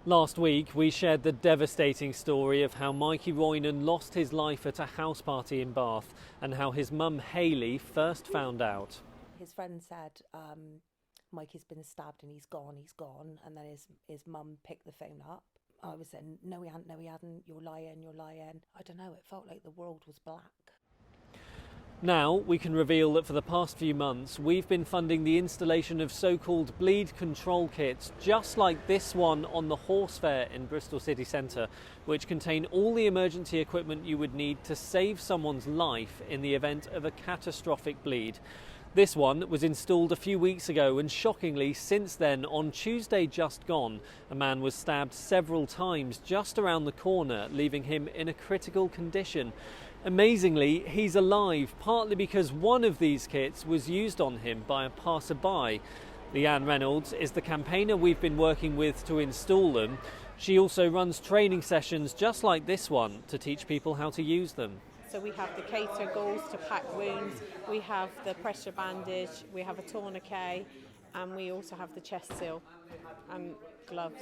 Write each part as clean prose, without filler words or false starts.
Last week, we shared the devastating story of how Mikey Roynan lost his life at a house party in Bath and how his mum, Hayley, first found out. His friend said, Mikey's been stabbed and he's gone. And then his mum picked the phone up. I was saying, no, he hadn't, you're lying. I don't know, it felt like the world was black. Now we can reveal that for the past few months we've been funding the installation of so-called bleed control kits, just like this one on the Horse Fair in Bristol city centre, which contain all the emergency equipment you would need to save someone's life in the event of a catastrophic bleed. This one was installed a few weeks ago, and shockingly, since then, on Tuesday just gone, a man was stabbed several times just around the corner, leaving him in a critical condition. Amazingly, he's alive, partly because one of these kits was used on him by a passerby. Leanne Reynolds is the campaigner we've been working with to install them. She also runs training sessions just like this one to teach people how to use them. So we have the Cater gauze to pack wounds, we have the pressure bandage, we have a tourniquet, and we also have the chest seal and gloves.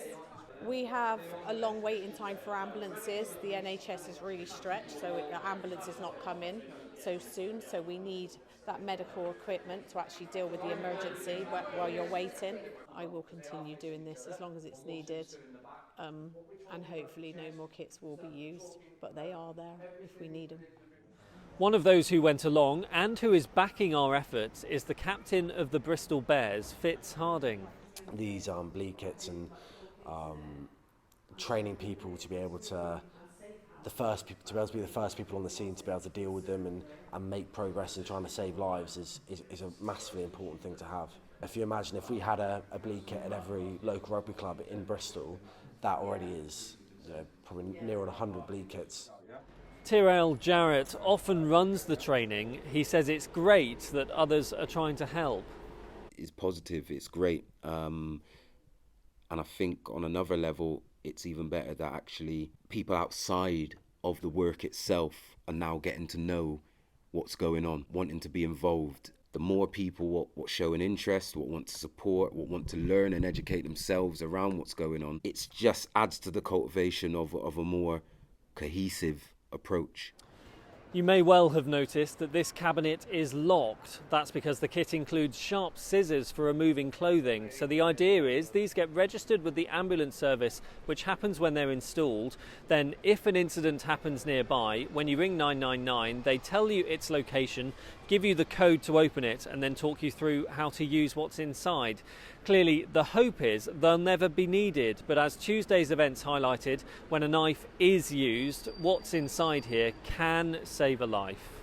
We have a long waiting time for ambulances. The NHS is really stretched, so the ambulance is not coming so soon, so we need that medical equipment to actually deal with the emergency while you're waiting. I will continue doing this as long as it's needed, and hopefully no more kits will be used, but they are there if we need them. One of those who went along and who is backing our efforts is the captain of the Bristol Bears, Fitz Harding. These bleed kits and training people to be able to be the first people on the scene to be able to deal with them and make progress in trying to save lives is a massively important thing to have. If you imagine if we had a bleed kit at every local rugby club in Bristol, that already is probably near on 100 bleed kits. Tyrell Jarrett often runs the training. He says it's great that others are trying to help. It's positive, it's great. And I think on another level, it's even better that actually people outside of the work itself are now getting to know what's going on, wanting to be involved. The more people what show an interest, what want to support, what want to learn and educate themselves around what's going on, it just adds to the cultivation of a more cohesive approach. You may well have noticed that this cabinet is locked. That's because the kit includes sharp scissors for removing clothing. So the idea is these get registered with the ambulance service, which happens when they're installed. Then if an incident happens nearby, when you ring 999, they tell you its location, give you the code to open it, and then talk you through how to use what's inside. Clearly, the hope is they'll never be needed, but as Tuesday's events highlighted, when a knife is used, what's inside here can save a life.